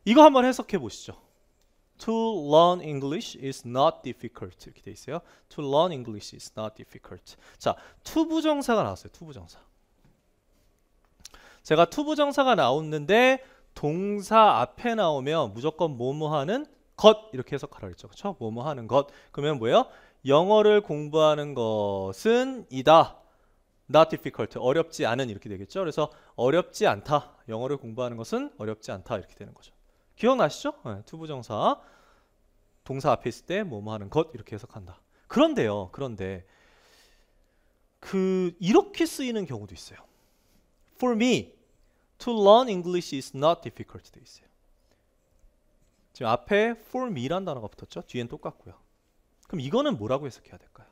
이거 한번 해석해 보시죠. To learn English is not difficult 이렇게 돼 있어요. To learn English is not difficult. 자, 투부정사가 나왔어요. 투부정사. 제가 투부정사가 나왔는데 동사 앞에 나오면 무조건 뭐뭐 하는 것 이렇게 해석하라 그랬죠. 그렇죠? 뭐뭐 하는 것. 그러면 뭐예요? 영어를 공부하는 것은 이다. Not difficult. 어렵지 않은 이렇게 되겠죠. 그래서 어렵지 않다. 영어를 공부하는 것은 어렵지 않다 이렇게 되는 거죠. 기억나시죠? 네, 투부정사 동사 앞에 있을 때 뭐뭐 하는 것 이렇게 해석한다. 그런데요. 그런데 이렇게 쓰이는 경우도 있어요. For me, to learn English is not difficult 돼 있어요. 지금 앞에 for me란 단어가 붙었죠. 뒤엔 똑같고요. 그럼 이거는 뭐라고 해석해야 될까요?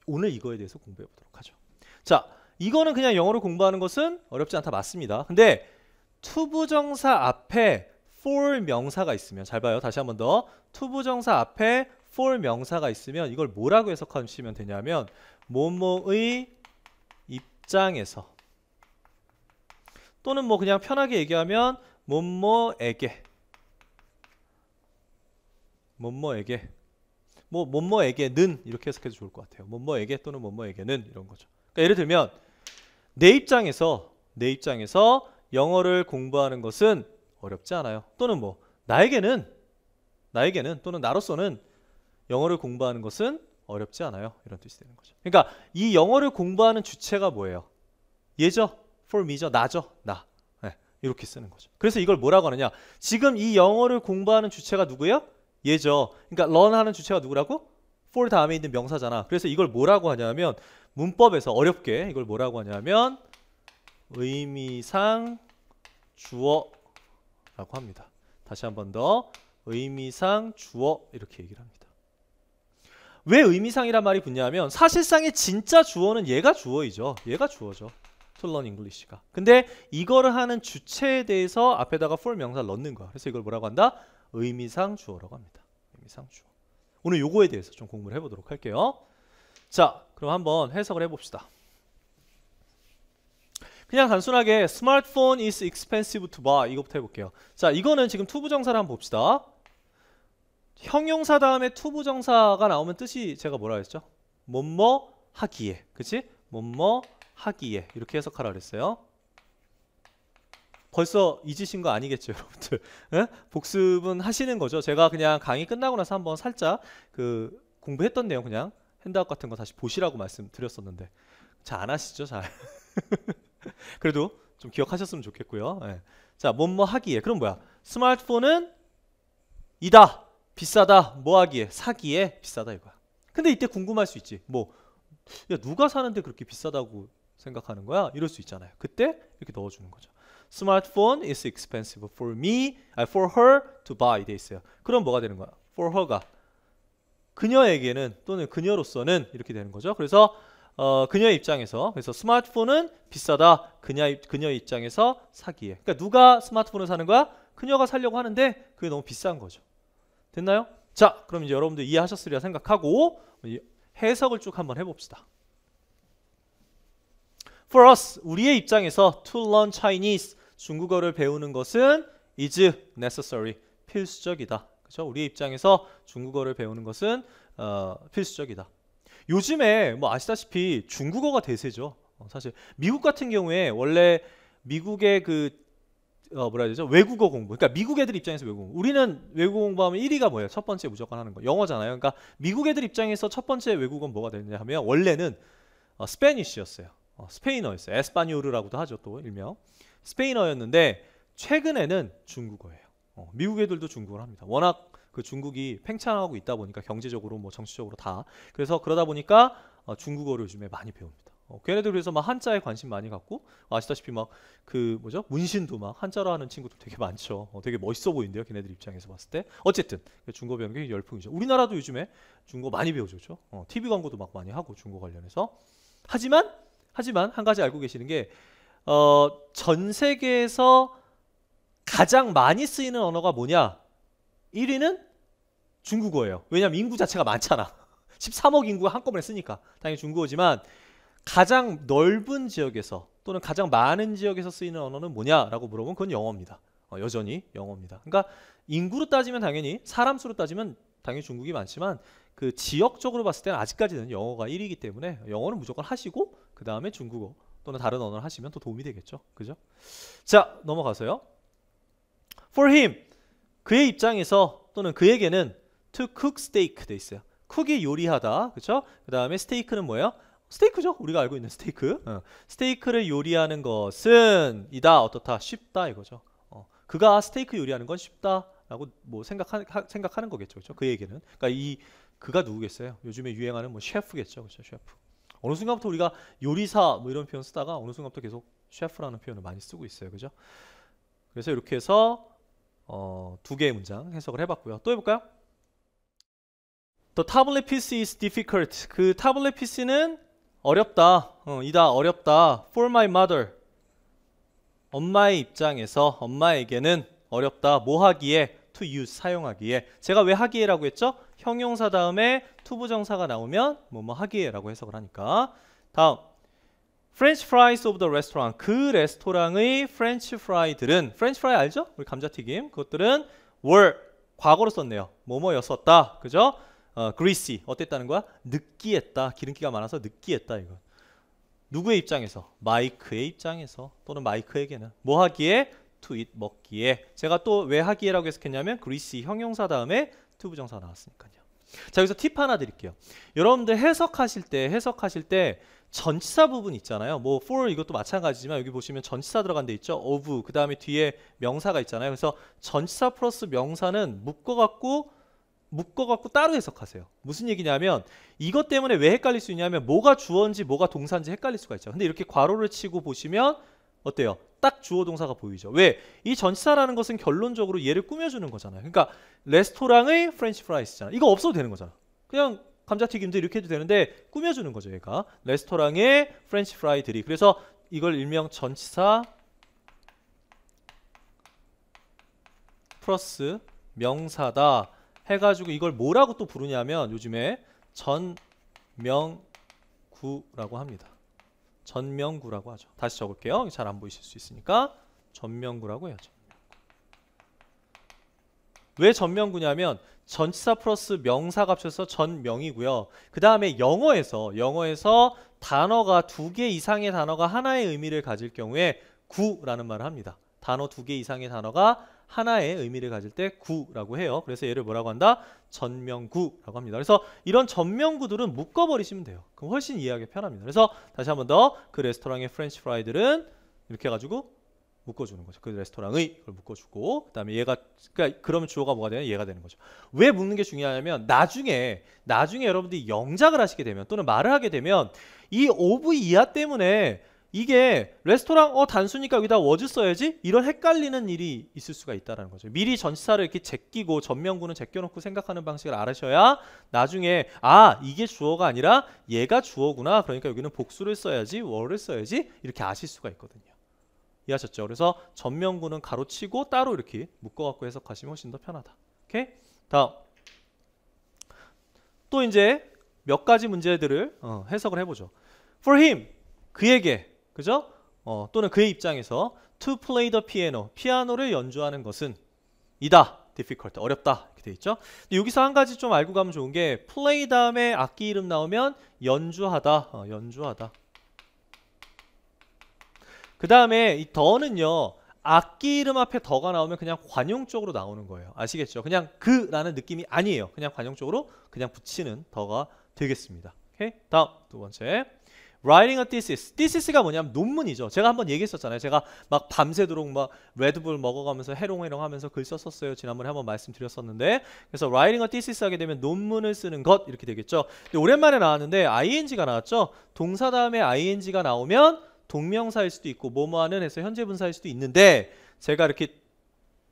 오늘 이거에 대해서 공부해 보도록 하죠. 자, 이거는 그냥 영어를 공부하는 것은 어렵지 않다 맞습니다. 근데 투부정사 앞에 for 명사가 있으면 잘 봐요. 다시 한 번 더. 투부정사 앞에 for 명사가 있으면 이걸 뭐라고 해석하시면 되냐면 뭐뭐의 입장에서 또는 뭐 그냥 편하게 얘기하면 뭐뭐에게는 이렇게 해석해도 좋을 것 같아요. 뭐뭐에게 또는 뭐뭐에게는 이런 거죠. 그러니까 예를 들면 내 입장에서 영어를 공부하는 것은 어렵지 않아요. 또는 뭐 나에게는 또는 나로서는 영어를 공부하는 것은 어렵지 않아요. 이런 뜻이 되는 거죠. 그러니까 이 영어를 공부하는 주체가 뭐예요? 얘죠. for me죠. 나죠. 나. 네, 이렇게 쓰는 거죠. 그래서 이걸 뭐라고 하느냐? 지금 이 영어를 공부하는 주체가 누구예요? 얘죠. 그러니까 learn 하는 주체가 누구라고? for 다음에 있는 명사잖아. 그래서 이걸 뭐라고 하냐면 문법에서 어렵게 이걸 뭐라고 하냐면 의미상 주어라고 합니다. 다시 한 번 더 의미상 주어 이렇게 얘기를 합니다. 왜 의미상이란 말이 붙냐면 사실상의 진짜 주어는 얘가 주어이죠. 얘가 주어죠. To learn English가. 근데 이거를 하는 주체에 대해서 앞에다가 for 명사를 넣는 거야. 그래서 이걸 뭐라고 한다? 의미상 주어라고 합니다. 의미상 주어. 오늘 요거에 대해서 좀 공부를 해보도록 할게요. 자, 그럼 한번 해석을 해봅시다. 그냥 단순하게 smartphone is expensive to buy 이거부터 해볼게요. 자, 이거는 지금 투부정사를 한번 봅시다. 형용사 다음에 투부정사가 나오면 뜻이 제가 뭐라 했죠? 뭐뭐 하기에, 그치? 뭐뭐 하기에 이렇게 해석하라 그랬어요. 벌써 잊으신 거 아니겠죠, 여러분들? 에? 복습은 하시는 거죠. 제가 그냥 강의 끝나고 나서 한번 살짝 공부했던 내용 그냥 핸드아웃 같은 거 다시 보시라고 말씀드렸었는데 잘 안 하시죠, 잘. 그래도 좀 기억하셨으면 좋겠고요. 예. 자, 뭐뭐 하기에. 그럼 뭐야? 스마트폰은 이다. 비싸다. 뭐 하기에? 사기에 비싸다 이거야. 근데 이때 궁금할 수 있지. 야, 누가 사는데 그렇게 비싸다고 생각하는 거야? 이럴 수 있잖아요. 그때 이렇게 넣어주는 거죠. Smartphone is expensive for her to buy 돼 있어요. 그럼 뭐가 되는 거야? For her가 그녀에게는 또는 그녀로서는 이렇게 되는 거죠. 그래서 그녀의 입장에서 그래서 스마트폰은 비싸다. 그녀의 입장에서 사기에. 그러니까 누가 스마트폰을 사는 거야? 그녀가 사려고 하는데 그게 너무 비싼 거죠. 됐나요? 자, 그럼 이제 여러분들 이해하셨으리라 생각하고 해석을 쭉 한번 해봅시다. For us, 우리의 입장에서 to learn Chinese, 중국어를 배우는 것은 is necessary, 필수적이다. 그렇죠? 우리의 입장에서 중국어를 배우는 것은 필수적이다. 요즘에 뭐 아시다시피 중국어가 대세죠. 사실 미국 같은 경우에 원래 미국의 뭐라 해야 되죠? 외국어 공부. 그러니까 미국 애들 입장에서 외국어 공부. 우리는 외국어 공부하면 1위가 뭐예요? 첫 번째 무조건 하는 거. 영어잖아요. 그러니까 미국 애들 입장에서 첫 번째 외국어는 뭐가 되느냐 하면 원래는 스페니쉬였어요. 스페인어였어요. 에스파뇰이라고도 하죠. 또 일명. 스페인어였는데 최근에는 중국어예요. 미국 애들도 중국어를 합니다. 워낙 중국이 팽창하고 있다 보니까 경제적으로 뭐 정치적으로 다. 그래서 그러다 보니까 중국어를 요즘에 많이 배웁니다. 걔네들 그래서 막 한자에 관심 많이 갖고 아시다시피 막 문신도 막 한자로 하는 친구들 되게 많죠. 되게 멋있어 보이는데요. 걔네들 입장에서 봤을 때. 어쨌든 중국어 배우는 게 열풍이죠. 우리나라도 요즘에 중국어 많이 배우죠. TV 광고도 막 많이 하고 중국어 관련해서. 하지만 한 가지 알고 계시는 게 전 세계에서 가장 많이 쓰이는 언어가 뭐냐? 1위는 중국어예요. 왜냐하면 인구 자체가 많잖아. 13억 인구가 한꺼번에 쓰니까 당연히 중국어지만 가장 넓은 지역에서 또는 가장 많은 지역에서 쓰이는 언어는 뭐냐라고 물어보면 그건 영어입니다. 여전히 영어입니다. 그러니까 인구로 따지면 당연히 사람 수로 따지면 당연히 중국이 많지만 그 지역적으로 봤을 때는 아직까지는 영어가 1위이기 때문에 영어는 무조건 하시고 그 다음에 중국어 또는 다른 언어를 하시면 더 도움이 되겠죠. 그죠? 자, 넘어가서요. For him, 그의 입장에서 또는 그에게는 to cook steak 돼 있어요. 쿡이 요리하다, 그렇죠? 그 다음에 스테이크는 뭐예요? 스테이크죠. 우리가 알고 있는 스테이크. 스테이크를 요리하는 것은 이다, 어떻다, 쉽다 이거죠. 그가 스테이크 요리하는 건 쉽다라고 뭐 생각하는 거겠죠, 그렇죠? 그에게는. 그러니까 그가 누구겠어요? 요즘에 유행하는 뭐 셰프겠죠, 그렇죠? 셰프. 어느 순간부터 우리가 요리사 뭐 이런 표현 쓰다가 어느 순간부터 계속 셰프라는 표현을 많이 쓰고 있어요, 그죠? 그래서 이렇게 해서 두 개의 문장 해석을 해봤고요. 또 해볼까요? The tablet PC is difficult. 그 타블렛 PC는 어렵다. 이다 어렵다. For my mother. 엄마의 입장에서 엄마에게는 어렵다. 뭐 하기에? To use. 사용하기에. 제가 왜 하기에라고 했죠? 형용사 다음에 투부정사가 나오면 뭐뭐 하기에라고 해석을 하니까. 다음. French fries of the restaurant. 그 레스토랑의 프렌치 프라이들은 프렌치 프라이 알죠? 우리 감자튀김. 그것들은 were 과거로 썼네요. 뭐뭐였었다. 그죠? greasy 어땠다는 거야? 느끼했다. 기름기가 많아서 느끼했다 이거. 누구의 입장에서? 마이크의 입장에서 또는 마이크에게는 뭐 하기에? to eat 먹기에. 제가 또 왜 하기에라고 해석했냐면 greasy 형용사 다음에 투부정사가 나왔으니까요. 자, 여기서 팁 하나 드릴게요. 여러분들 해석하실 때 전치사 부분 있잖아요. 뭐 for 이것도 마찬가지지만 여기 보시면 전치사 들어간 데 있죠. of 그 다음에 뒤에 명사가 있잖아요. 그래서 전치사 플러스 명사는 묶어갖고 따로 해석하세요. 무슨 얘기냐면 이것 때문에 왜 헷갈릴 수 있냐면 뭐가 주어인지 뭐가 동사인지 헷갈릴 수가 있죠. 근데 이렇게 괄호를 치고 보시면 어때요? 딱 주어 동사가 보이죠. 왜? 이 전치사라는 것은 결론적으로 얘를 꾸며주는 거잖아요. 그러니까 레스토랑의 프렌치 프라이스잖아. 이거 없어도 되는 거잖아. 그냥 감자튀김도 이렇게 해도 되는데 꾸며주는 거죠. 얘가 레스토랑의 프렌치 프라이들이. 그래서 이걸 일명 전치사 플러스 명사다 해가지고 이걸 뭐라고 또 부르냐면 요즘에 전명구라고 합니다. 전명구라고 하죠. 다시 적을게요. 잘 안 보이실 수 있으니까 전명구라고 해요. 왜 전명구냐면 전치사 플러스 명사가 합쳐서 전명이고요. 그 다음에 영어에서 단어가 두 개 이상의 단어가 하나의 의미를 가질 경우에 구라는 말을 합니다. 단어 두 개 이상의 단어가 하나의 의미를 가질 때 구라고 해요. 그래서 얘를 뭐라고 한다? 전명구라고 합니다. 그래서 이런 전명구들은 묶어버리시면 돼요. 그럼 훨씬 이해하기 편합니다. 그래서 다시 한 번 더 그 레스토랑의 프렌치 프라이들은 이렇게 해가지고 묶어주는 거죠. 그 레스토랑의 이걸 묶어주고 그 다음에 얘가 그러면 주어가 뭐가 되냐? 얘가 되는 거죠. 왜 묶는 게 중요하냐면 나중에 여러분들이 영작을 하시게 되면 또는 말을 하게 되면 이 of 이하 때문에 이게 레스토랑 단수니까 여기다 was 써야지 이런 헷갈리는 일이 있을 수가 있다는 거죠. 미리 전치사를 이렇게 제끼고 전명구는 제껴놓고 생각하는 방식을 알으셔야 나중에 이게 주어가 아니라 얘가 주어구나. 그러니까 여기는 복수를 써야지 were를 써야지 이렇게 아실 수가 있거든요. 이해하셨죠? 그래서 전명구는 가로치고 따로 이렇게 묶어갖고 해석하시면 훨씬 더 편하다. 오케이? 다음 또 이제 몇 가지 문제들을 해석을 해보죠. For him 그에게 그죠? 또는 그의 입장에서 to play the piano 피아노를 연주하는 것은 이다 difficult 어렵다 이렇게 돼 있죠. 근데 여기서 한 가지 좀 알고 가면 좋은 게 play 다음에 악기 이름 나오면 연주하다 연주하다. 그 다음에 이 더는요 악기 이름 앞에 더가 나오면 그냥 관용적으로 나오는 거예요. 아시겠죠? 그냥 그라는 느낌이 아니에요. 그냥 관용적으로 그냥 붙이는 더가 되겠습니다. 오케이? 다음 두 번째 writing a thesis. thesis가 뭐냐면 논문이죠. 제가 한번 얘기했었잖아요. 제가 막 밤새도록 막 레드불 먹어가면서 해롱해롱 하면서 글 썼었어요. 지난번에 한번 말씀드렸었는데 그래서 writing a thesis 하게 되면 논문을 쓰는 것 이렇게 되겠죠. 근데 오랜만에 나왔는데 ing가 나왔죠. 동사 다음에 ing가 나오면 동명사일 수도 있고 뭐뭐하는 해서 현재 분사일 수도 있는데 제가 이렇게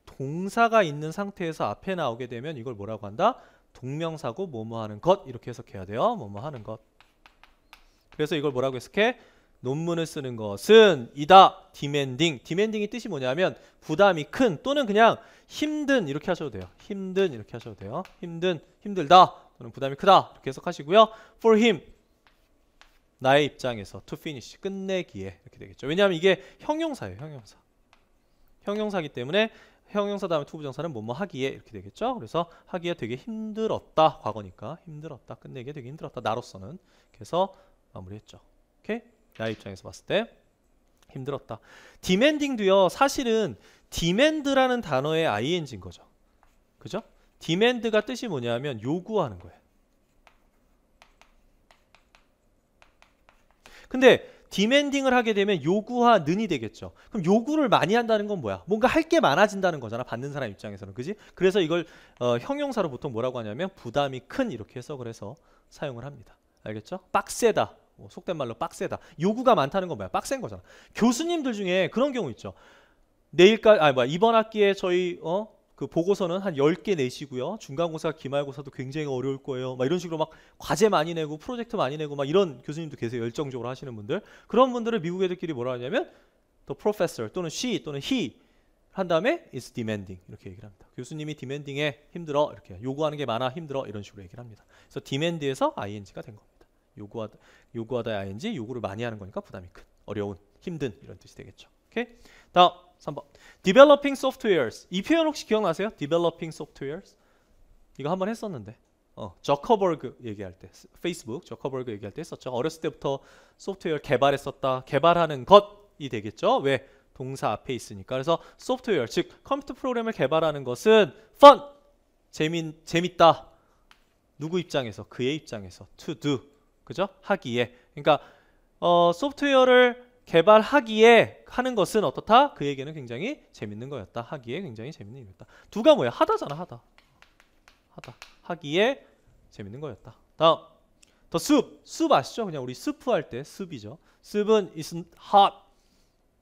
동사가 있는 상태에서 앞에 나오게 되면 이걸 뭐라고 한다? 동명사고 뭐뭐하는 것 이렇게 해석해야 돼요. 뭐뭐하는 것. 그래서 이걸 뭐라고 해석해? 논문을 쓰는 것은 이다. demanding이 뜻이 뭐냐면 부담이 큰 또는 그냥 힘든 이렇게 하셔도 돼요. 힘든 이렇게 하셔도 돼요. 힘들다 또는 부담이 크다 이렇게 해석하시고요. For him 나의 입장에서 to finish 끝내기에 이렇게 되겠죠. 왜냐하면 이게 형용사예요. 형용사. 형용사기 때문에 형용사 다음에 to 부정사는 뭐뭐 하기에 이렇게 되겠죠. 그래서 하기에 되게 힘들었다. 과거니까 힘들었다. 끝내기에 되게 힘들었다. 나로서는. 그래서 마무리했죠. 오케이? 나의 입장에서 봤을 때 힘들었다. demanding도요. 사실은 demand라는 단어의 ing인 거죠. 그죠? demand가 뜻이 뭐냐면 요구하는 거예요. 근데 demanding을 하게 되면 요구하는이 되겠죠. 그럼 요구를 많이 한다는 건 뭐야? 뭔가 할 게 많아진다는 거잖아. 받는 사람 입장에서는. 그지? 그래서 이걸 형용사로 보통 뭐라고 하냐면 부담이 큰 이렇게 해석을 해서 사용을 합니다. 알겠죠? 빡세다. 속된 말로 빡세다. 요구가 많다는 건 뭐야? 빡센 거잖아. 교수님들 중에 그런 경우 있죠. 이번 학기에 저희 그 보고서는 한 10개 내시고요. 중간고사, 기말고사도 굉장히 어려울 거예요. 막 이런 식으로 막 과제 많이 내고 프로젝트 많이 내고 막 이런 교수님도 계세요. 열정적으로 하시는 분들. 그런 분들을 미국 애들끼리 뭐라 하냐면 the professor 또는 she 또는 he 한 다음에 is demanding 이렇게 얘기를 합니다. 교수님이 demanding에 힘들어 이렇게 요구하는 게 많아 힘들어 이런 식으로 얘기를 합니다. 그래서 demand에서 ing가 된 겁니다. 요구하다의 ing 요구를 많이 하는 거니까 부담이 큰, 어려운, 힘든 이런 뜻이 되겠죠. 오케이? 다음 3번. Developing softwares. 이 표현 혹시 기억나세요? Developing softwares. 이거 한번 했었는데. 저커버그 얘기할 때, 페이스북 저커버그 얘기할 때 했었죠. 어렸을 때부터 소프트웨어 개발했었다. 개발하는 것이 되겠죠. 왜? 동사 앞에 있으니까. 그래서 소프트웨어, 즉 컴퓨터 프로그램을 개발하는 것은 fun, 재밌다. 누구 입장에서? 그의 입장에서. to do. 그죠? 하기에. 그러니까 소프트웨어를 개발하기에 하는 것은 어떻다? 그에게는 굉장히 재밌는 거였다. 하기에 굉장히 재밌는 일이었다. 두가 뭐야? 하다잖아. 하다. 하기에 재밌는 거였다. 다음. 더 숲 아시죠? 그냥 우리 스프 할 때 숲이죠. 숲은 is hot.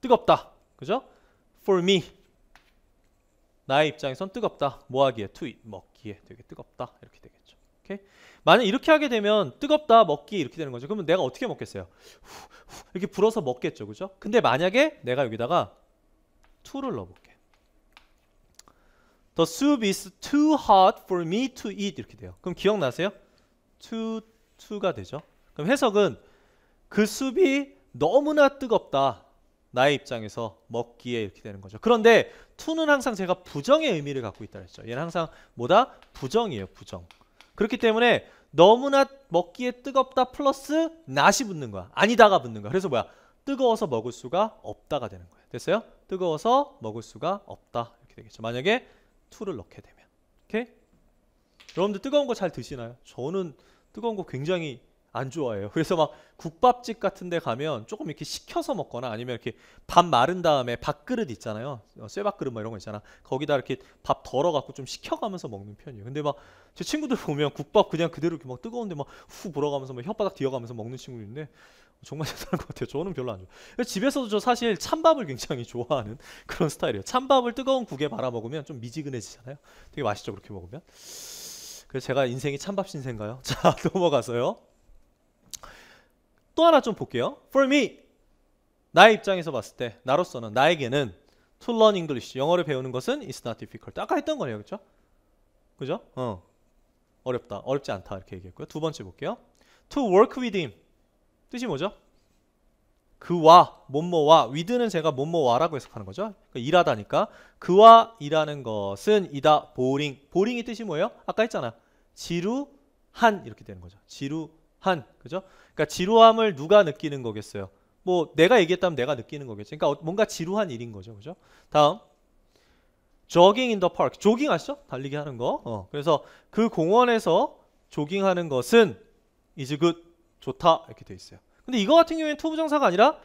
뜨겁다. 그죠? For me. 나의 입장에선 뜨겁다. 뭐 하기에? To eat. 먹기에 되게 뜨겁다. 이렇게 되겠죠. 오케이? 만약 이렇게 하게 되면 뜨겁다 먹기 이렇게 되는 거죠. 그러면 내가 어떻게 먹겠어요? 이렇게 불어서 먹겠죠. 그죠? 근데 만약에 내가 여기다가 to를 넣어볼게. The soup is too hot for me to eat 이렇게 돼요. 그럼 기억나세요? to가 되죠. 그럼 해석은 그 숲이 너무나 뜨겁다. 나의 입장에서 먹기에 이렇게 되는 거죠. 그런데 to는 항상 제가 부정의 의미를 갖고 있다 그랬죠. 얘는 항상 뭐다? 부정이에요. 부정. 그렇기 때문에 너무나 먹기에 뜨겁다 플러스 not이 붙는 거야. 아니다가 붙는 거야. 그래서 뭐야? 뜨거워서 먹을 수가 없다가 되는 거야. 됐어요? 뜨거워서 먹을 수가 없다. 이렇게 되겠죠. 만약에 to를 넣게 되면. 오케이? 여러분들 뜨거운 거 잘 드시나요? 저는 뜨거운 거 굉장히 안 좋아해요. 그래서 막 국밥집 같은 데 가면 조금 이렇게 식혀서 먹거나 아니면 이렇게 밥 마른 다음에 밥그릇 있잖아요. 쇠밥그릇 뭐 이런 거 있잖아. 거기다 이렇게 밥 덜어갖고 좀 식혀가면서 먹는 편이에요. 근데 막 제 친구들 보면 국밥 그냥 그대로 이렇게 막 뜨거운데 막 후 불어가면서 막 혓바닥 뒤어가면서 먹는 친구들 있는데 정말 대단한 것 같아요. 저는 별로 안 좋아해요. 집에서도 저 사실 찬밥을 굉장히 좋아하는 그런 스타일이에요. 찬밥을 뜨거운 국에 말아 먹으면 좀 미지근해지잖아요. 되게 맛있죠. 그렇게 먹으면. 그래서 제가 인생이 찬밥 신세인가요? 자, 넘어가서요. 또 하나 좀 볼게요. For me, 나의 입장에서 봤을 때 나로서는 나에게는 to learn English, 영어를 배우는 것은 is not difficult. 아까 했던 거네요. 그렇죠? 그죠? 어렵지 않다 이렇게 얘기했고요. 두 번째 볼게요. To work with him. 뜻이 뭐죠? 그와 뭐뭐와 with는 제가 뭐뭐와라고 해석하는 거죠. 그러니까 일하다니까 그와 일하는 것은 이다 boring. boring이 뜻이 뭐예요? 아까 했잖아. 지루한 이렇게 되는 거죠. 지루한. 그죠? 그러니까 지루함을 누가 느끼는 거겠어요? 뭐 내가 얘기했다면 내가 느끼는 거겠죠. 그러니까 뭔가 지루한 일인 거죠. 그죠? 다음. jogging in the park. 조깅 아시죠? 달리기 하는 거. 그래서 그 공원에서 조깅하는 것은 is good. 좋다. 이렇게 돼 있어요. 근데 이거 같은 경우에는 to 부정사가 아니라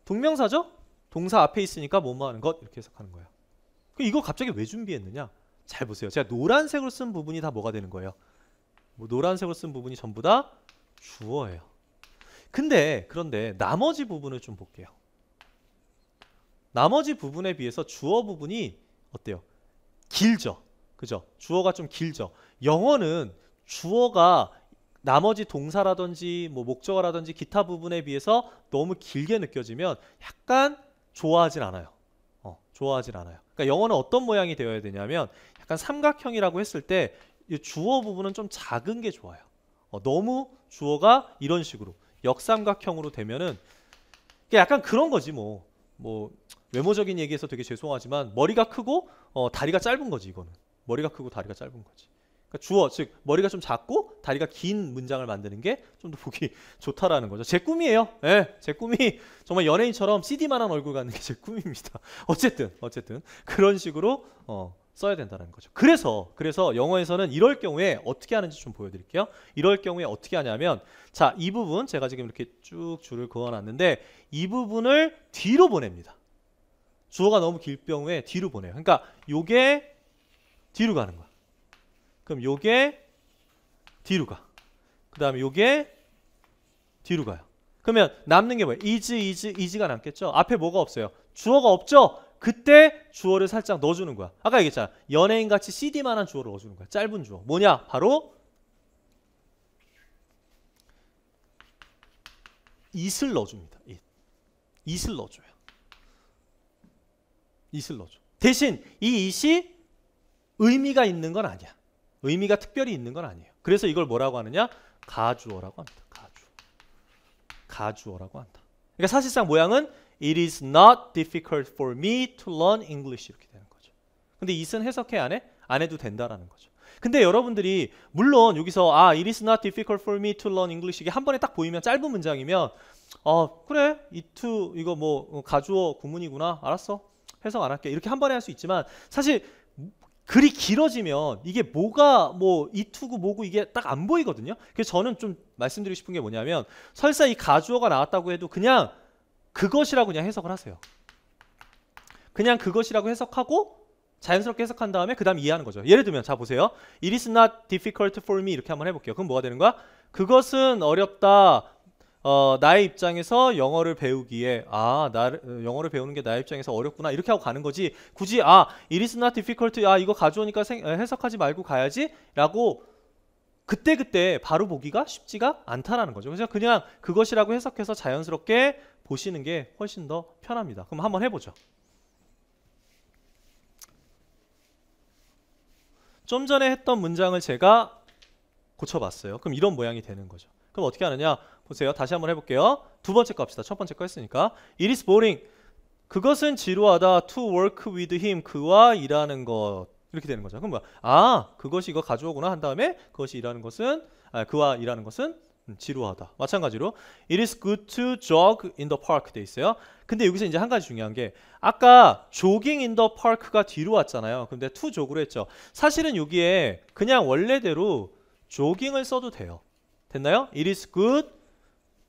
동명사죠? 동사 앞에 있으니까 뭐뭐 하는 것 이렇게 해석하는 거예요. 이거 갑자기 왜 준비했느냐? 잘 보세요. 제가 노란색으로 쓴 부분이 다 뭐가 되는 거예요? 노란색으로 쓴 부분이 전부 다 주어예요. 그런데 나머지 부분을 좀 볼게요. 나머지 부분에 비해서 주어 부분이 어때요? 길죠? 그죠? 주어가 좀 길죠? 영어는 주어가 나머지 동사라든지 뭐 목적어라든지 기타 부분에 비해서 너무 길게 느껴지면 약간 좋아하진 않아요. 좋아하진 않아요. 그러니까 영어는 어떤 모양이 되어야 되냐면 약간 삼각형이라고 했을 때 이 주어 부분은 좀 작은 게 좋아요. 너무 주어가 이런 식으로 역삼각형으로 되면은 이게 약간 그런 거지 뭐 외모적인 얘기해서 되게 죄송하지만 머리가 크고 다리가 짧은 거지 이거는. 머리가 크고 다리가 짧은 거지. 그러니까 주어 즉 머리가 좀 작고 다리가 긴 문장을 만드는 게 좀 더 보기 좋다라는 거죠. 제 꿈이에요. 예, 제 꿈이 정말 연예인처럼 CD만한 얼굴 갖는 게 제 꿈입니다. 어쨌든 그런 식으로 써야 된다는 거죠. 그래서 영어에서는 이럴 경우에 어떻게 하는지 좀 보여드릴게요. 이럴 경우에 어떻게 하냐면 자, 이 부분 제가 지금 이렇게 쭉 줄을 그어놨는데 이 부분을 뒤로 보냅니다. 주어가 너무 길 경우에 뒤로 보내요. 그러니까 요게 뒤로 가는 거야. 그럼 요게 뒤로 가. 그 다음에 요게 뒤로 가요. 그러면 남는 게 뭐예요? is가 남겠죠? 앞에 뭐가 없어요? 주어가 없죠? 그때 주어를 살짝 넣어주는 거야. 아까 얘기했잖아. 연예인같이 CD만한 주어를 넣어주는 거야. 짧은 주어. 뭐냐? 바로 it을 넣어줍니다. it을 넣어줘요. it을 넣어줘. 대신 이 it이 의미가 있는 건 아니야. 의미가 특별히 있는 건 아니에요. 그래서 이걸 뭐라고 하느냐? 가주어라고 합니다. 가주어라고 한다. 그러니까 사실상 모양은 It is not difficult for me to learn English 이렇게 되는 거죠. 근데 it은 해석해 안 해? 안 해도 된다라는 거죠. 근데 여러분들이 물론 여기서 It is not difficult for me to learn English 이게 한 번에 딱 보이면 짧은 문장이면 그래 it 이거 뭐 가주어 구문이구나 알았어 해석 안 할게 이렇게 한 번에 할 수 있지만 사실 글이 길어지면 이게 뭐가 뭐 이투고 뭐고 이게 딱 안 보이거든요. 그래서 저는 좀 말씀드리고 싶은 게 뭐냐면 설사 이 가주어가 나왔다고 해도 그냥 그것이라고 그냥 해석을 하세요. 그냥 그것이라고 해석하고 자연스럽게 해석한 다음에 그 다음 이해하는 거죠. 예를 들면 자 보세요. It is not difficult for me 이렇게 한번 해볼게요. 그럼 뭐가 되는 거야? 그것은 어렵다. 나의 입장에서 영어를 배우기에 영어를 배우는 게 나의 입장에서 어렵구나 이렇게 하고 가는 거지 굳이 it is not difficult 이거 가져오니까 해석하지 말고 가야지 라고 그때 바로 보기가 쉽지가 않다라는 거죠. 그래서 그냥 그것이라고 해석해서 자연스럽게 보시는 게 훨씬 더 편합니다. 그럼 한번 해보죠. 좀 전에 했던 문장을 제가 고쳐봤어요. 그럼 이런 모양이 되는 거죠. 그럼 어떻게 하느냐? 보세요. 다시 한번 해볼게요. 두 번째 거 합시다. 첫 번째 거 했으니까. It is boring. 그것은 지루하다. To work with him. 그와 일하는 것. 이렇게 되는 거죠. 그럼 뭐야? 그것이 이거 가져오구나 한 다음에 그것이 일하는 것은 그와 일하는 것은 지루하다. 마찬가지로 It is good to jog in the park 돼 있어요. 근데 여기서 이제 한 가지 중요한 게 아까 jogging in the park가 뒤로 왔잖아요. 근데 to jog으로 했죠. 사실은 여기에 그냥 원래대로 jogging을 써도 돼요. 됐나요? It is good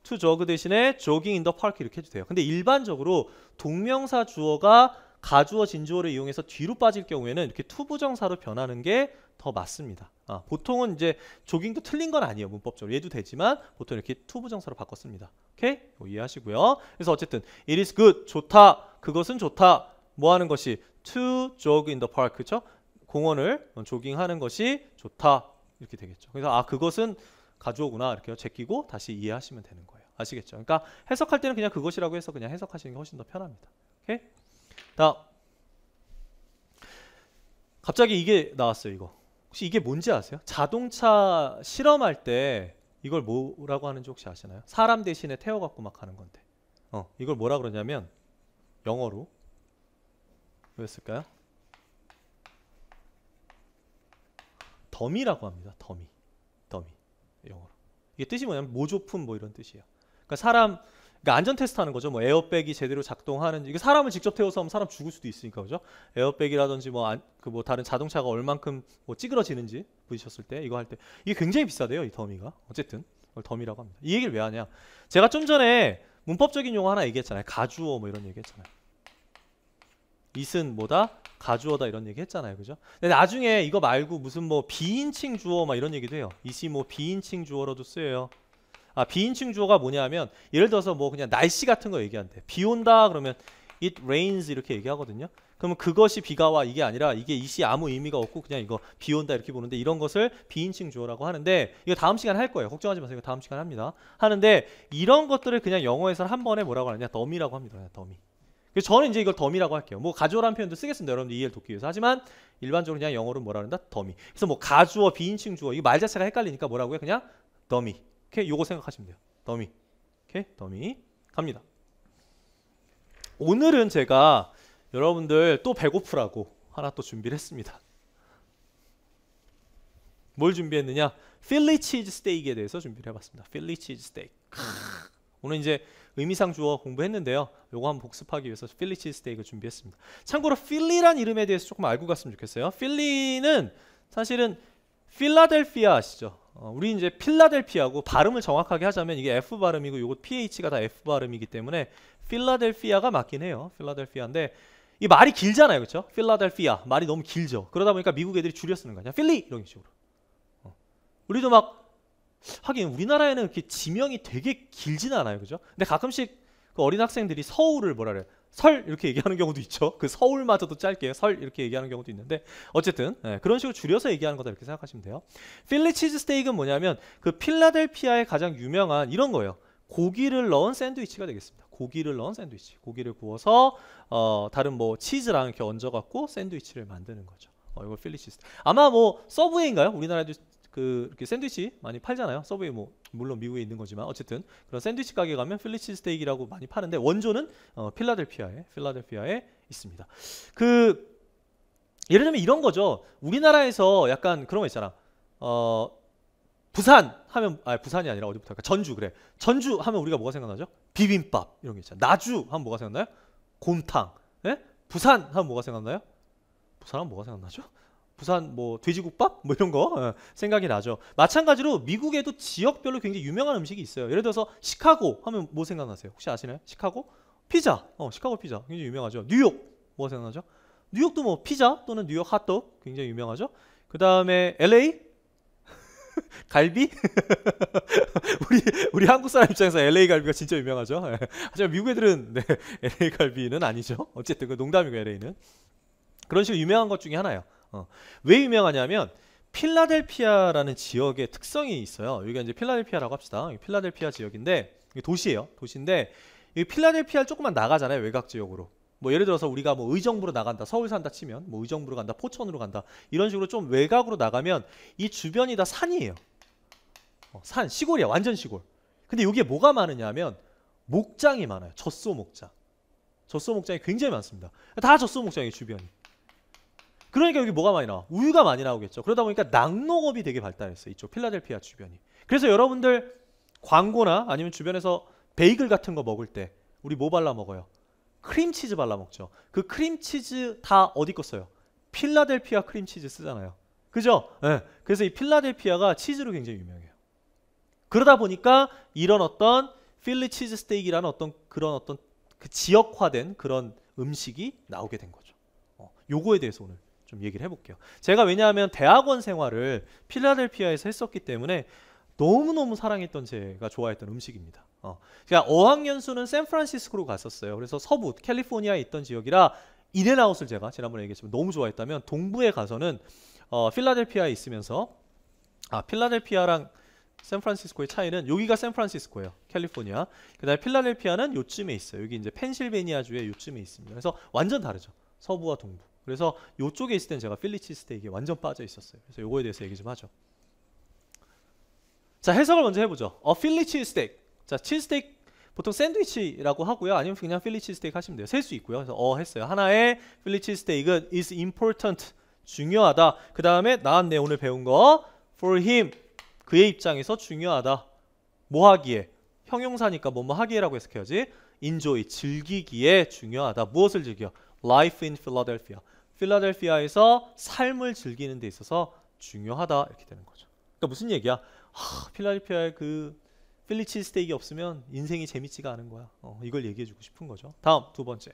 to jog 대신에 jogging in the park 이렇게 해도 돼요. 근데 일반적으로 동명사 주어가 가주어 진주어를 이용해서 뒤로 빠질 경우에는 이렇게 to 부정사로 변하는 게 더 맞습니다. 보통은 이제 조깅도 틀린 건 아니에요. 문법적으로 얘도 되지만 보통 이렇게 to 부정사로 바꿨습니다. 오케이? 이해하시고요. 그래서 어쨌든 it is good 좋다. 그것은 좋다. 뭐 하는 것이 to jog in the park 그렇죠? 공원을 조깅하는 것이 좋다. 이렇게 되겠죠. 그래서 그것은 가주어구나 이렇게 제끼고 다시 이해하시면 되는 거예요. 아시겠죠? 그러니까 해석할 때는 그냥 그것이라고 해서 그냥 해석하시는 게 훨씬 더 편합니다. 오케이? 다음. 갑자기 이게 나왔어요. 이거. 혹시 이게 뭔지 아세요? 자동차 실험할 때 이걸 뭐라고 하는지 혹시 아시나요? 사람 대신에 태워갖고 막 하는 건데. 이걸 뭐라 그러냐면 영어로 뭐였을까요? 더미라고 합니다. 더미. 영어로. 이게 뜻이 뭐냐면 모조품 뭐 이런 뜻이에요. 그러니까 그러니까 안전 테스트 하는 거죠. 뭐 에어백이 제대로 작동하는지. 이게 사람을 직접 태워서 하면 사람 죽을 수도 있으니까 그죠? 에어백이라든지 뭐 다른 자동차가 얼만큼 뭐 찌그러지는지 부딪혔을 때 이거 할 때 이게 굉장히 비싸대요. 이 더미가. 어쨌든 이걸 더미라고 합니다. 이 얘기를 왜 하냐? 제가 좀 전에 문법적인 용어 하나 얘기했잖아요. 가주어 뭐 이런 얘기했잖아요. it은 뭐다? 가주어다 이런 얘기 했잖아요. 그죠? 근데 나중에 이거 말고 무슨 뭐 비인칭 주어 막 이런 얘기도 해요. it이 뭐 비인칭 주어로도 쓰여요. 비인칭 주어가 뭐냐면 예를 들어서 뭐 그냥 날씨 같은 거 얘기한대. 비 온다 그러면 it rains 이렇게 얘기하거든요. 그러면 그것이 비가 와 이게 아니라 이게 it이 아무 의미가 없고 그냥 이거 비 온다 이렇게 보는데 이런 것을 비인칭 주어라고 하는데 이거 다음 시간에 할 거예요. 걱정하지 마세요. 이거 다음 시간에 합니다. 하는데 이런 것들을 그냥 영어에서는 한 번에 뭐라고 하느냐? 더미라고 합니다. 그냥 더미. 그래서 저는 이제 이걸 더미라고 할게요. 뭐 가주어라는 표현도 쓰겠습니다. 여러분들 이해를 돕기 위해서. 하지만 일반적으로 그냥 영어로 뭐라 그런다? 더미. 그래서 뭐 가주어, 비인칭 주어 이 말 자체가 헷갈리니까 뭐라고요? 그냥 더미. 오케이? 요거 생각하시면 돼요. 더미. 오케이, 더미 갑니다. 오늘은 제가 여러분들 또 배고프라고 하나 또 준비를 했습니다. 뭘 준비했느냐? 필리 치즈 스테이크에 대해서 준비를 해봤습니다. 필리 치즈 스테이크. 오늘 이제 의미상 주어 공부했는데요. 요거 한번 복습하기 위해서 필리 치즈 스테이크 준비했습니다. 참고로 필리란 이름에 대해서 조금 알고 갔으면 좋겠어요. 필리는 사실은 필라델피아 아시죠? 우리 이제 필라델피아고 발음을 정확하게 하자면 이게 F 발음이고 요거 PH가 다 F 발음이기 때문에 필라델피아가 맞긴 해요. 필라델피아인데 이 말이 길잖아요, 그렇죠? 필라델피아 말이 너무 길죠. 그러다 보니까 미국 애들이 줄여 쓰는 거냐? 필리 이런 식으로. 우리도 막 하긴 우리나라에는 이렇게 지명이 되게 길진 않아요, 그죠? 근데 가끔씩 그 어린 학생들이 서울을 뭐라 그래? 설 이렇게 얘기하는 경우도 있죠. 그 서울마저도 짧게 설 이렇게 얘기하는 경우도 있는데 어쨌든 그런 식으로 줄여서 얘기하는 거다 이렇게 생각하시면 돼요. 필리 치즈 스테이크는 뭐냐면 그 필라델피아의 가장 유명한 이런 거예요. 고기를 넣은 샌드위치가 되겠습니다. 고기를 넣은 샌드위치. 고기를 구워서 다른 뭐 치즈랑 이렇게 얹어갖고 샌드위치를 만드는 거죠. 이거 필리 치즈. 아마 뭐 서브웨이인가요? 우리나라에도 이렇게 샌드위치 많이 팔잖아요. 서브웨이 뭐 물론 미국에 있는 거지만 어쨌든 그런 샌드위치 가게 가면 필리 치즈 스테이크라고 많이 파는데 원조는 필라델피아에 있습니다. 그 예를 들면 이런 거죠. 우리나라에서 약간 그런 거 있잖아. 부산 하면 부산이 아니라 어디부터 할까? 전주 그래. 전주 하면 우리가 뭐가 생각나죠? 비빔밥 이런 게 있잖아. 나주 하면 뭐가 생각나요? 곰탕. 예? 부산 하면 뭐가 생각나요? 부산 하면 뭐가 생각나죠? 부산 뭐 돼지국밥 뭐 이런 거 생각이 나죠. 마찬가지로 미국에도 지역별로 굉장히 유명한 음식이 있어요. 예를 들어서 시카고 하면 뭐 생각나세요? 혹시 아시나요? 시카고? 피자. 시카고 피자 굉장히 유명하죠. 뉴욕 뭐가 생각나죠? 뉴욕도 뭐 피자 또는 뉴욕 핫도그 굉장히 유명하죠. 그 다음에 LA 갈비? 우리 한국 사람 입장에서 LA 갈비가 진짜 유명하죠. 하지만 미국 애들은 LA 갈비는 아니죠. 어쨌든 그 농담이고 LA는 그런 식으로 유명한 것 중에 하나예요. 왜 유명하냐면 필라델피아라는 지역의 특성이 있어요. 여기가 이제 필라델피아라고 합시다. 필라델피아 지역인데 이게 도시예요. 도시인데 이 필라델피아를 조금만 나가잖아요. 외곽 지역으로. 뭐 예를 들어서 우리가 뭐 의정부로 나간다. 서울 산다 치면 뭐 의정부로 간다. 포천으로 간다. 이런 식으로 좀 외곽으로 나가면 이 주변이 다 산이에요. 산, 시골이야. 완전 시골. 근데 여기에 뭐가 많으냐면 목장이 많아요. 젖소 목장. 젖소 목장이 굉장히 많습니다. 다 젖소 목장이에요. 주변이. 그러니까 여기 뭐가 많이 나와? 우유가 많이 나오겠죠. 그러다 보니까 낙농업이 되게 발달했어요. 이쪽 필라델피아 주변이. 그래서 여러분들 광고나 아니면 주변에서 베이글 같은 거 먹을 때 우리 뭐 발라 먹어요? 크림치즈 발라 먹죠. 그 크림치즈 다 어디 거 써요? 필라델피아 크림치즈 쓰잖아요. 그죠? 네. 그래서 이 필라델피아가 치즈로 굉장히 유명해요. 그러다 보니까 이런 어떤 필리 치즈 스테이크라는 그런 그 지역화된 그런 음식이 나오게 된 거죠. 요거에 대해서 오늘 좀 얘기를 해볼게요. 제가 왜냐하면 대학원 생활을 필라델피아에서 했었기 때문에 너무너무 사랑했던 제가 좋아했던 음식입니다. 제가 어학연수는 샌프란시스코로 갔었어요. 그래서 서부 캘리포니아에 있던 지역이라 인앤아웃을 제가 지난번에 얘기했지만 너무 좋아했다면 동부에 가서는 필라델피아에 있으면서 필라델피아랑 샌프란시스코의 차이는 여기가 샌프란시스코예요. 캘리포니아. 그다음에 필라델피아는 요쯤에 있어요. 여기 이제 펜실베니아주에 요쯤에 있습니다. 그래서 완전 다르죠. 서부와 동부. 그래서 요쪽에 있을 땐 제가 필리 치즈 스테이크에 완전 빠져 있었어요. 그래서 요거에 대해서 얘기 좀 하죠. 자, 해석을 먼저 해보죠. 필리 치즈 스테이크. 자, 치즈 스테이크 보통 샌드위치라고 하고요. 아니면 그냥 필리 치즈 스테이크 하시면 돼요. 셀 수 있고요. 그래서 했어요. 하나의 필리 치즈 스테이크는 is important. 중요하다. 그 다음에 나왔네 오늘 배운 거. for him. 그의 입장에서 중요하다. 뭐 하기에? 형용사니까 뭐뭐 하기에라고 해석해야지. enjoy. 즐기기에 중요하다. 무엇을 즐겨? Life in Philadelphia. 필라델피아에서 삶을 즐기는 데 있어서 중요하다 이렇게 되는 거죠. 그러니까 무슨 얘기야? 필라델피아의 그 필리 치즈 스테이크 없으면 인생이 재밌지가 않은 거야. 이걸 얘기해주고 싶은 거죠. 다음 두 번째.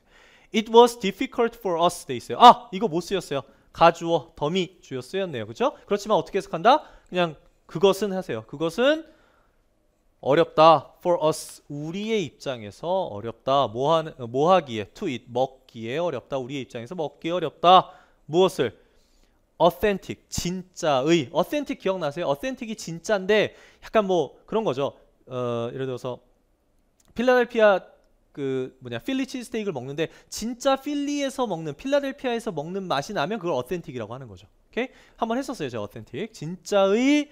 It was difficult for us 돼 있어요. 이거 못 쓰였어요. 가주어, 더미 주어 쓰였네요. 그렇죠? 그렇지만 어떻게 해석한다? 그냥 그것은 하세요. 그것은 어렵다. for us 우리의 입장에서 어렵다. 뭐 하기에 to eat 먹기에 어렵다. 우리의 입장에서 먹기에 어렵다. 무엇을? authentic 진짜의. authentic 기억나세요? authentic이 진짜인데 약간 뭐 그런 거죠. 예를 들어서 필라델피아 필리 치즈 스테이크를 먹는데 진짜 필리에서 먹는 필라델피아에서 먹는 맛이 나면 그걸 authentic이라고 하는 거죠. 오케이? 한번 했었어요. 제가 authentic 진짜의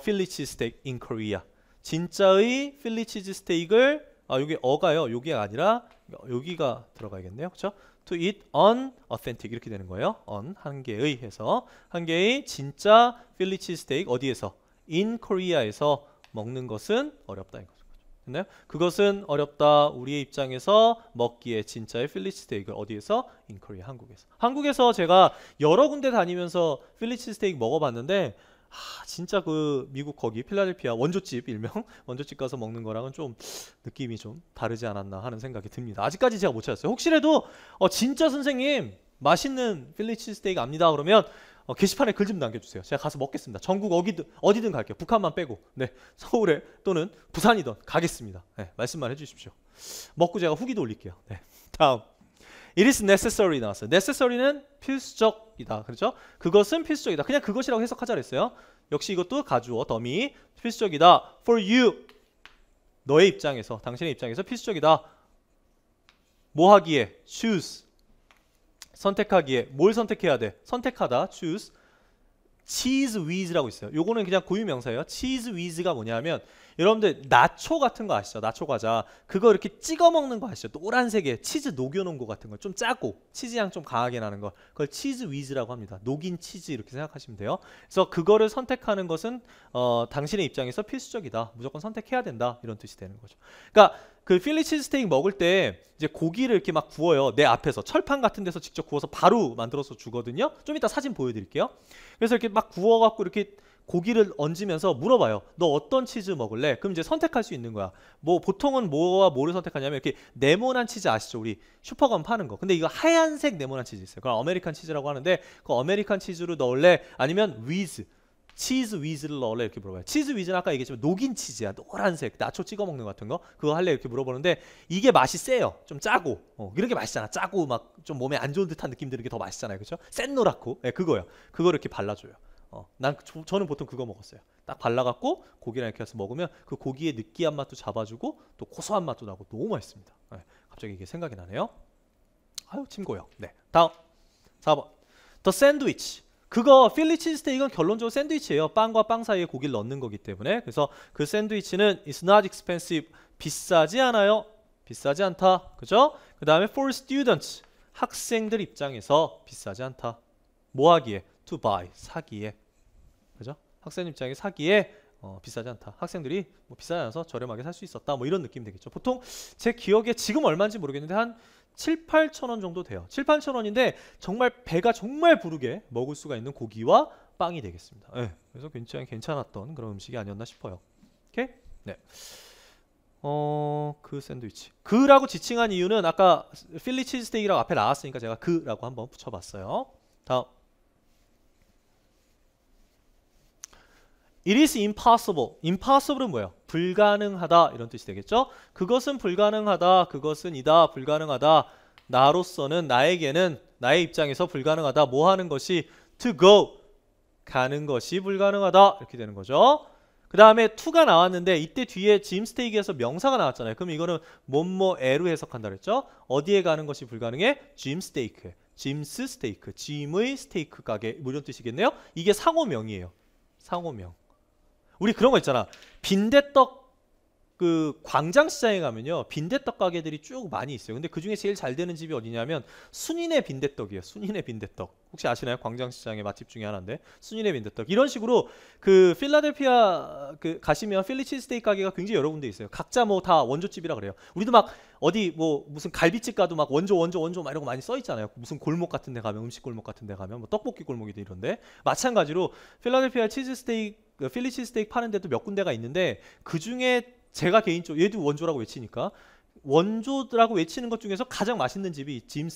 필리 치즈 스테이크 in Korea. 진짜의 필리 치즈 스테이크를 여기 어가요. 여기가 아니라 여기가 들어가야겠네요. 그렇죠? To eat on authentic 이렇게 되는 거예요. on 한 개의 해서 한 개의 진짜 필리 치즈 스테이크 어디에서? in Korea에서 먹는 것은 어렵다 이거죠. 됐나요? 그것은 어렵다. 우리의 입장에서 먹기에 진짜의 필리 치즈 스테이크를 어디에서? in Korea 한국에서. 한국에서 제가 여러 군데 다니면서 필리 치즈 스테이크 먹어봤는데 진짜 그 미국 거기 필라델피아 원조집 일명 원조집 가서 먹는 거랑은 좀 느낌이 좀 다르지 않았나 하는 생각이 듭니다. 아직까지 제가 못 찾았어요. 혹시라도 진짜 선생님 맛있는 필리 치즈 스테이크 압니다 그러면 게시판에 글 좀 남겨주세요. 제가 가서 먹겠습니다. 전국 어디든 갈게요. 북한만 빼고. 네, 서울에 또는 부산이든 가겠습니다. 네, 말씀만 해주십시오. 먹고 제가 후기도 올릴게요. 네, 다음. It is necessary 나왔어요. necessary는 필수적이다. 그렇죠? 그것은 필수적이다. 그냥 그것이라고 해석하자 그랬어요. 역시 이것도 가주어, 더미. 필수적이다. For you. 너의 입장에서, 당신의 입장에서 필수적이다. 뭐 하기에? choose. 선택하기에. 뭘 선택해야 돼? 선택하다. choose. cheese with라고 있어요. 요거는 그냥 고유명사예요. cheese with가 뭐냐면 여러분들 나초 같은 거 아시죠? 나초 과자. 그거 이렇게 찍어 먹는 거 아시죠? 노란색에 치즈 녹여놓은 거 같은 거. 좀 짜고 치즈 향 좀 강하게 나는 거. 그걸 cheese with라고 합니다. 녹인 치즈 이렇게 생각하시면 돼요. 그래서 그거를 선택하는 것은 당신의 입장에서 필수적이다. 무조건 선택해야 된다. 이런 뜻이 되는 거죠. 그러니까 그 필리 치즈 스테이크 먹을 때 이제 고기를 이렇게 막 구워요. 내 앞에서 철판 같은 데서 직접 구워서 바로 만들어서 주거든요. 좀 이따 사진 보여드릴게요. 그래서 이렇게 막 구워갖고 이렇게 고기를 얹으면서 물어봐요. 너 어떤 치즈 먹을래? 그럼 이제 선택할 수 있는 거야. 뭐 보통은 뭐와 뭐를 선택하냐면 이렇게 네모난 치즈 아시죠? 우리 슈퍼 가면 파는 거. 근데 이거 하얀색 네모난 치즈 있어요. 그걸 아메리칸 치즈라고 하는데 그 아메리칸 치즈로 넣을래? 아니면 위즈 치즈 위즈를 넣을래? 이렇게 물어봐요. 치즈 위즈는 아까 얘기했지만 녹인 치즈야. 노란색 나초 찍어 먹는 거 같은 거. 그거 할래? 이렇게 물어보는데 이게 맛이 세요. 좀 짜고 이런 게 맛있잖아. 짜고 막 좀 몸에 안 좋은 듯한 느낌 드는 게 더 맛있잖아요. 그렇죠? 센 노랗고 그거요. 그거 이렇게 발라줘요. 저는 보통 그거 먹었어요. 딱 발라갖고 고기랑 이렇게 해서 먹으면 그 고기의 느끼한 맛도 잡아주고 또 고소한 맛도 나고 너무 맛있습니다. 갑자기 이게 생각이 나네요. 아유 침 고요. 네, 다음 4번 The sandwich. 그거 필리 치즈 스테이크는 결론적으로 샌드위치예요. 빵과 빵 사이에 고기를 넣는 거기 때문에. 그래서 그 샌드위치는 is not expensive. 비싸지 않아요. 비싸지 않다. 그죠? 그 다음에 for students. 학생들 입장에서 비싸지 않다. 뭐 하기에? to buy. 사기에. 그죠? 학생 입장에 사기에 비싸지 않다. 학생들이 뭐 비싸지 않아서 저렴하게 살 수 있었다. 뭐 이런 느낌 되겠죠. 보통 제 기억에 지금 얼마인지 모르겠는데 한 7, 8천 원 정도 돼요. 7, 8천 원인데 정말 배가 정말 부르게 먹을 수가 있는 고기와 빵이 되겠습니다. 네, 그래서 굉장히 괜찮았던 그런 음식이 아니었나 싶어요. 오케이? 네. 그 샌드위치. 그라고 지칭한 이유는 아까 필리 치즈 스테이크라고 앞에 나왔으니까 제가 그라고 한번 붙여봤어요. 다음. It is impossible. impossible은 뭐예요? 불가능하다 이런 뜻이 되겠죠? 그것은 불가능하다. 그것은 이다. 불가능하다. 나로서는 나에게는 나의 입장에서 불가능하다. 뭐 하는 것이 to go. 가는 것이 불가능하다. 이렇게 되는 거죠. 그 다음에 to가 나왔는데 이때 뒤에 짐 스테이크에서 명사가 나왔잖아요. 그럼 이거는 뭐뭐에로 해석한다 그랬죠? 어디에 가는 것이 불가능해? 짐 스테이크. 짐스 스테이크. 짐의 스테이크 가게 뭐 이런 뜻이겠네요. 이게 상호명이에요. 상호명. 우리 그런 거 있잖아. 빈대떡 그 광장시장에 가면요 빈대떡 가게들이 쭉 많이 있어요. 근데 그 중에 제일 잘 되는 집이 어디냐면 순인의 빈대떡이에요. 순인의 빈대떡. 혹시 아시나요? 광장시장의 맛집 중에 하나인데 순인의 빈대떡. 이런 식으로 그 필라델피아 그 가시면 필리 치즈 스테이크 가게가 굉장히 여러 군데 있어요. 각자 뭐 다 원조집이라 그래요. 우리도 막 어디 뭐 무슨 갈비집 가도 막 원조 막 이런 거 많이 써 있잖아요. 무슨 골목 같은 데 가면 음식 골목 같은 데 가면 뭐 떡볶이 골목이든 이런데 마찬가지로 필라델피아 치즈 스테이크 필리 치즈 스테이크 파는 데도 몇 군데가 있는데 그 중에 제가 개인적으로 얘도 원조라고 외치니까 원조라고 외치는 것 중에서 가장 맛있는 집이 짐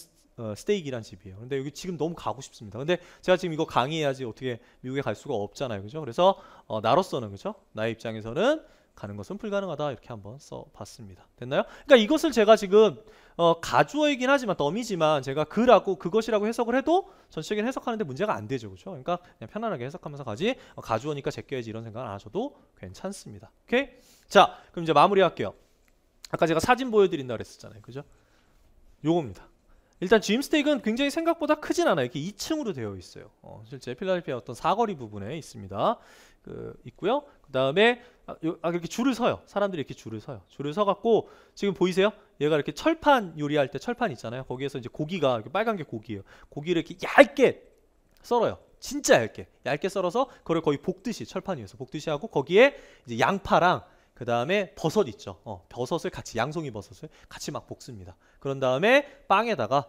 스테이크란 집이에요. 근데 여기 지금 너무 가고 싶습니다. 근데 제가 지금 이거 강의해야지 어떻게 미국에 갈 수가 없잖아요. 그죠? 그래서 나로서는 그죠? 나의 입장에서는 가는 것은 불가능하다. 이렇게 한번 써봤습니다. 됐나요? 그러니까 이것을 제가 지금 가주어이긴 하지만 더미지만 제가 그라고 그것이라고 해석을 해도 전체적인 해석하는데 문제가 안 되죠. 그죠? 그러니까 그냥 편안하게 해석하면서 가지 가주어니까 제껴야지 이런 생각 안 하셔도 괜찮습니다. 오케이? 자, 그럼 이제 마무리할게요. 아까 제가 사진 보여드린다 그랬었잖아요. 그죠? 요겁니다. 일단 짐 스테이크는 굉장히 생각보다 크진 않아요. 이렇게 2층으로 되어 있어요. 실제 필라델피아 어떤 사거리 부분에 있습니다. 있고요. 그 다음에 이렇게 줄을 서요. 사람들이 이렇게 줄을 서요. 줄을 서갖고 지금 보이세요? 얘가 이렇게 철판 요리할 때 철판 있잖아요. 거기에서 이제 고기가 이렇게 빨간 게 고기예요. 고기를 이렇게 얇게 썰어요. 진짜 얇게 썰어서 그걸 거의 볶듯이 철판 위에서 볶듯이 하고 거기에 이제 양파랑 그 다음에 버섯 있죠. 버섯을 같이 양송이 버섯을 같이 막 볶습니다. 그런 다음에 빵에다가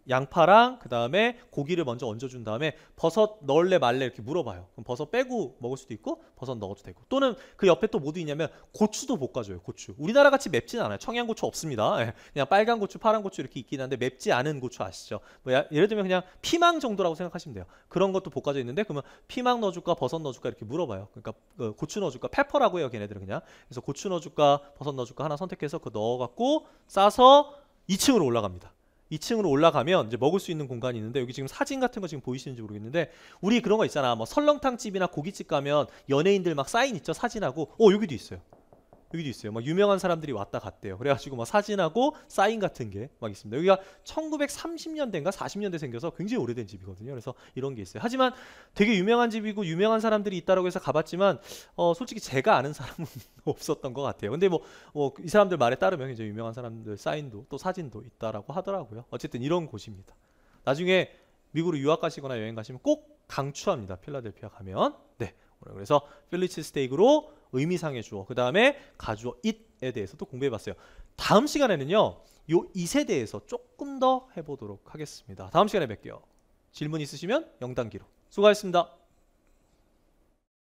양파랑 그 다음에 고기를 먼저 얹어준 다음에 버섯 넣을래 말래 이렇게 물어봐요. 그럼 버섯 빼고 먹을 수도 있고 버섯 넣어도 되고 또는 그 옆에 또 뭐 있냐면 고추도 볶아줘요. 고추. 우리나라 같이 맵진 않아요. 청양고추 없습니다. 예, 그냥 빨간 고추, 파란 고추 이렇게 있긴 한데 맵지 않은 고추 아시죠? 뭐 예를 들면 그냥 피망 정도라고 생각하시면 돼요. 그런 것도 볶아져 있는데 그러면 피망 넣어줄까 버섯 넣어줄까 이렇게 물어봐요. 그러니까 고추 넣어줄까 페퍼라고 해요. 걔네들은 그냥. 그래서 고추 넣어줄까 버섯 넣어줄까 하나 선택해서 그 넣어갖고 싸서 2층으로 올라갑니다. 2층으로 올라가면 이제 먹을 수 있는 공간이 있는데 여기 지금 사진 같은 거 지금 보이시는지 모르겠는데 우리 그런 거 있잖아. 뭐 설렁탕 집이나 고깃집 가면 연예인들 막 사인 있죠. 사진하고. 여기도 있어요. 여기도 있어요. 막 유명한 사람들이 왔다 갔대요. 그래가지고 막 사진하고 사인 같은 게 막 있습니다. 여기가 1930년대인가 40년대 생겨서 굉장히 오래된 집이거든요. 그래서 이런 게 있어요. 하지만 되게 유명한 집이고 유명한 사람들이 있다라고 해서 가봤지만 솔직히 제가 아는 사람은 없었던 것 같아요. 근데 뭐 이 사람들 말에 따르면 이제 유명한 사람들 사인도 또 사진도 있다라고 하더라고요. 어쨌든 이런 곳입니다. 나중에 미국으로 유학 가시거나 여행 가시면 꼭 강추합니다. 필라델피아 가면. 네. 그래서 필리 치즈스테이크로 의미상의 주어, 그 다음에 가주어 it에 대해서도 공부해봤어요. 다음 시간에는요, 요 it에 대해서 조금 더 해보도록 하겠습니다. 다음 시간에 뵐게요. 질문 있으시면 영단기로. 수고하셨습니다.